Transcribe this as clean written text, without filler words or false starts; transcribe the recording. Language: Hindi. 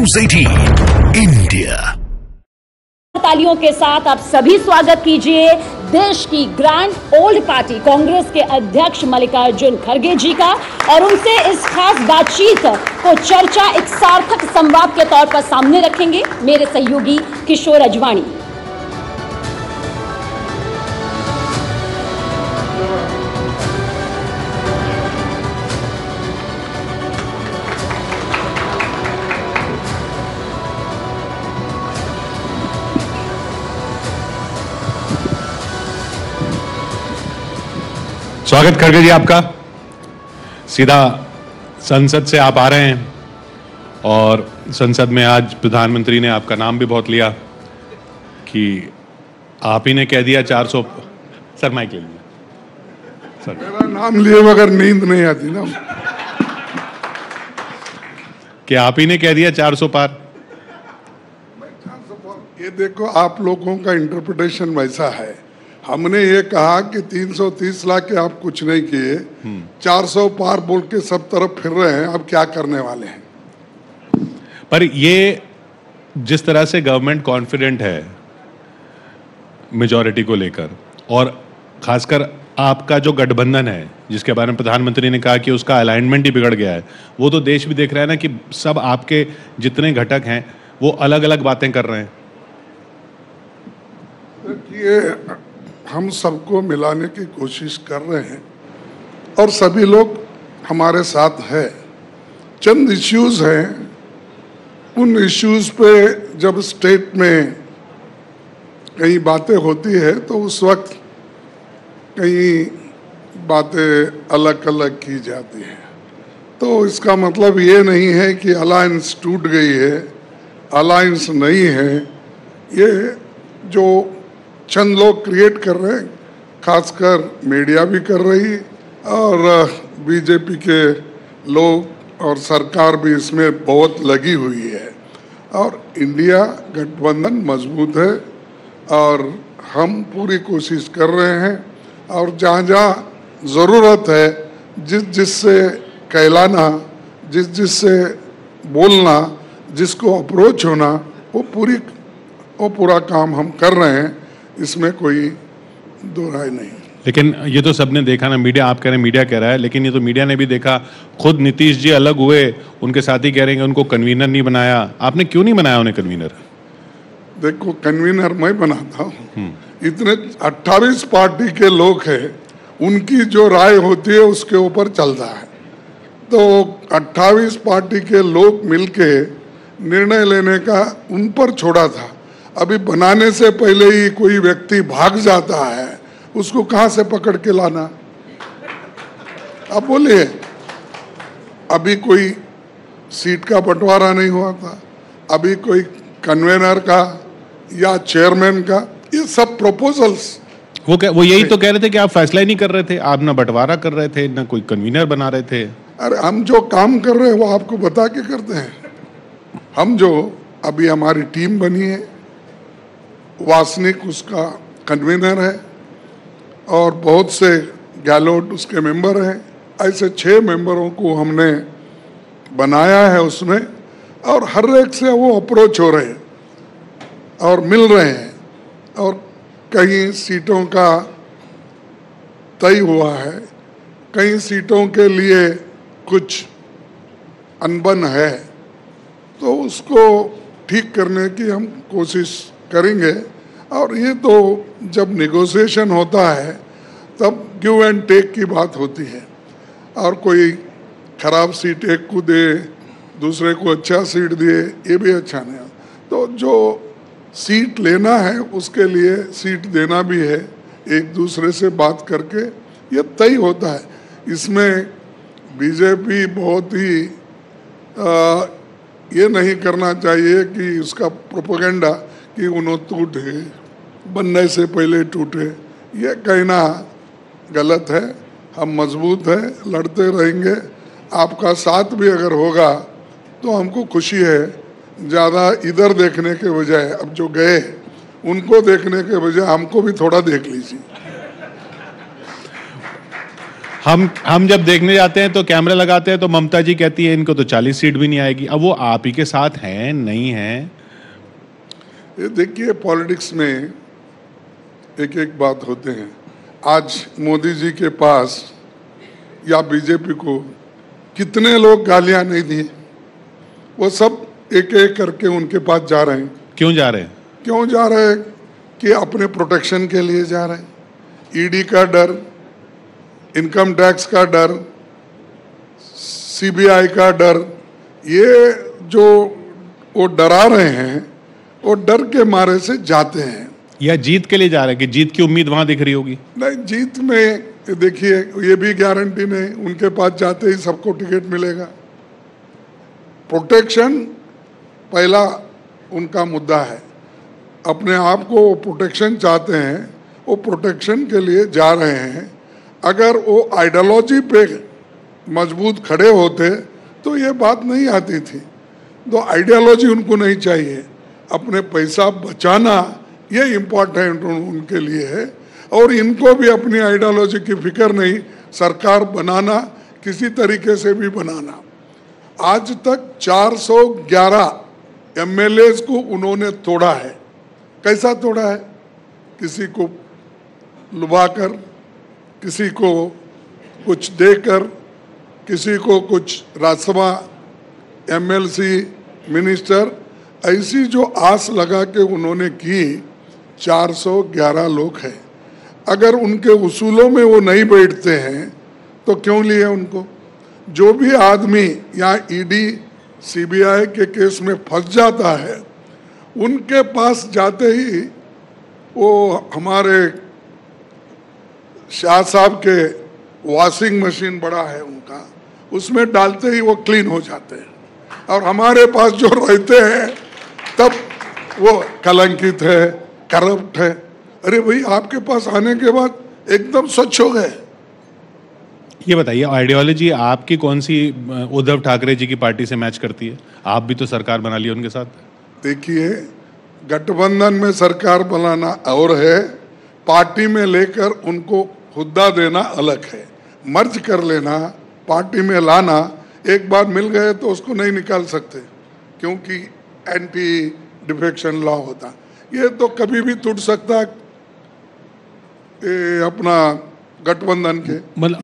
News 18 India. तालियों के साथ आप सभी स्वागत कीजिए देश की ग्रैंड ओल्ड पार्टी कांग्रेस के अध्यक्ष मल्लिकार्जुन खड़गे जी का, और उनसे इस खास बातचीत को चर्चा एक सार्थक संवाद के तौर पर सामने रखेंगे मेरे सहयोगी किशोर अजवाणी। स्वागत खड़गे जी आपका। सीधा संसद से आप आ रहे हैं और संसद में आज प्रधानमंत्री ने आपका नाम भी बहुत लिया कि आप ही ने कह दिया 400। सर माइक ले लीजिए सर। मेरा नाम लिए बगैर नींद नहीं आती ना। कि आप ही ने कह दिया 400 पार। ये देखो, आप लोगों का इंटरप्रिटेशन वैसा है। हमने ये कहा कि 330 लाख के आप कुछ नहीं किए, 400 पार बोल के सब तरफ फिर रहे हैं, अब क्या करने वाले हैं? पर ये जिस तरह से गवर्नमेंट कॉन्फिडेंट है मेजॉरिटी को लेकर, और खासकर आपका जो गठबंधन है जिसके बारे में प्रधानमंत्री ने कहा कि उसका अलाइनमेंट ही बिगड़ गया है, वो तो देश भी देख रहा है ना कि सब आपके जितने घटक हैं वो अलग अलग बातें कर रहे हैं। देखिए, हम सबको मिलाने की कोशिश कर रहे हैं और सभी लोग हमारे साथ है। चंद इश्यूज हैं, उन इश्यूज पे जब स्टेट में कई बातें होती है तो उस वक्त कई बातें अलग अलग की जाती हैं। तो इसका मतलब ये नहीं है कि अलायंस टूट गई है, अलायंस नहीं है। ये जो चंद लोग क्रिएट कर रहे हैं, खासकर मीडिया भी कर रही और बीजेपी के लोग और सरकार भी इसमें बहुत लगी हुई है। और इंडिया गठबंधन मजबूत है और हम पूरी कोशिश कर रहे हैं, और जहाँ जहाँ ज़रूरत है, जिससे कहलाना, जिससे बोलना, जिसको अप्रोच होना, वो पूरा काम हम कर रहे हैं। इसमें कोई दो राय नहीं। लेकिन ये तो सबने देखा ना, मीडिया, आप कह रहे हैं मीडिया कह रहा है, लेकिन ये तो मीडिया ने भी देखा। खुद नीतीश जी अलग हुए, उनके साथी कह रहे हैं कि उनको कन्वीनर नहीं बनाया। आपने क्यों नहीं बनाया उन्हें कन्वीनर? देखो, कन्वीनर मैं बनाता हूँ। इतने 28 पार्टी के लोग हैं, उनकी जो राय होती है उसके ऊपर चलता है। तो 28 पार्टी के लोग मिलके निर्णय लेने का उन पर छोड़ा था। अभी बनाने से पहले ही कोई व्यक्ति भाग जाता है, उसको कहां से पकड़ के लाना? अब बोलिए, अभी कोई सीट का बंटवारा नहीं हुआ था, अभी कोई कन्वेनर का या चेयरमैन का, ये सब प्रपोजल्स। वो यही तो कह रहे थे कि आप फैसला ही नहीं कर रहे थे, आप ना बंटवारा कर रहे थे, ना कोई कन्वीनर बना रहे थे। अरे हम जो काम कर रहे हैं वो आपको बता के करते हैं। हम जो अभी हमारी टीम बनी है, वासनिक उसका कन्वीनर है और बहुत से गहलोत उसके मेंबर हैं। ऐसे 6 मेंबरों को हमने बनाया है उसमें, और हर एक से वो अप्रोच हो रहे हैं और मिल रहे हैं, और कई सीटों का तय हुआ है, कई सीटों के लिए कुछ अनबन है, तो उसको ठीक करने की हम कोशिश करेंगे। और ये तो जब नेगोशिएशन होता है तब गिव एंड टेक की बात होती है, और कोई खराब सीट एक को दे, दूसरे को अच्छा सीट दिए, ये भी अच्छा नहीं। तो जो सीट लेना है उसके लिए सीट देना भी है, एक दूसरे से बात करके ये तय होता है। इसमें बीजेपी बहुत ही ये नहीं करना चाहिए कि उसका प्रोपेगेंडा कि उन्होंने टूटे, बनने से पहले टूटे, ये कहना गलत है। हम मजबूत हैं, लड़ते रहेंगे। आपका साथ भी अगर होगा तो हमको खुशी है। ज़्यादा इधर देखने के बजाय, अब जो गए उनको देखने के बजाय हमको भी थोड़ा देख लीजिए। हम जब देखने जाते हैं तो कैमरा लगाते हैं तो ममता जी कहती है इनको तो 40 सीट भी नहीं आएगी। अब वो आप ही के साथ हैं नहीं हैं? ये देखिए, पॉलिटिक्स में एक एक बात होते हैं। आज मोदी जी के पास या बीजेपी को कितने लोग गालियां नहीं दिए, वो सब एक एक करके उनके पास जा रहे हैं। क्यों जा रहे हैं? क्यों जा रहे हैं? कि अपने प्रोटेक्शन के लिए जा रहे हैं। ईडी का डर, इनकम टैक्स का डर, सीबीआई का डर, ये जो वो डरा रहे हैं, वो डर के मारे से जाते हैं। या जीत के लिए जा रहे हैं कि जीत की उम्मीद वहां दिख रही होगी? नहीं, जीत में देखिए ये भी गारंटी नहीं, उनके पास जाते ही सबको टिकट मिलेगा। प्रोटेक्शन पहला उनका मुद्दा है। अपने आप को वो प्रोटेक्शन चाहते हैं, वो प्रोटेक्शन के लिए जा रहे हैं। अगर वो आइडियोलॉजी पे मजबूत खड़े होते तो ये बात नहीं आती थी। तो आइडियोलॉजी उनको नहीं चाहिए, अपने पैसा बचाना ये इम्पोर्टेंट उनके लिए है। और इनको भी अपनी आइडियोलॉजी की फिक्र नहीं, सरकार बनाना किसी तरीके से भी बनाना। आज तक 411 एमएलएज को उन्होंने तोड़ा है। कैसा तोड़ा है? किसी को लुभाकर, किसी को कुछ देकर, किसी को कुछ राज्यसभा एमएलसी मिनिस्टर, ऐसी जो आस लगा के उन्होंने की। 411 लोग हैं। अगर उनके उसूलों में वो नहीं बैठते हैं तो क्यों लिए उनको? जो भी आदमी यहाँ ईडी सीबीआई के केस में फंस जाता है, उनके पास जाते ही वो हमारे शाह साहब के वॉशिंग मशीन बड़ा है उनका, उसमें डालते ही वो क्लीन हो जाते हैं। और हमारे पास जो रहते हैं तब वो कलंकित है, करप्ट है। अरे भाई, आपके पास आने के बाद एकदम स्वच्छ हो गए। ये बताइए, आइडियोलॉजी आपकी कौन सी उद्धव ठाकरे जी की पार्टी से मैच करती है? आप भी तो सरकार बना लिया उनके साथ। देखिए, गठबंधन में सरकार बनाना और है, पार्टी में लेकर उनको हुद्दा देना अलग है। मर्ज कर लेना, पार्टी में लाना, एक बार मिल गए तो उसको नहीं निकाल सकते, क्योंकि एंटी डिफेक्शन लॉ होता। ये तो कभी भी टूट सकता है अपना गठबंधन के। मतलब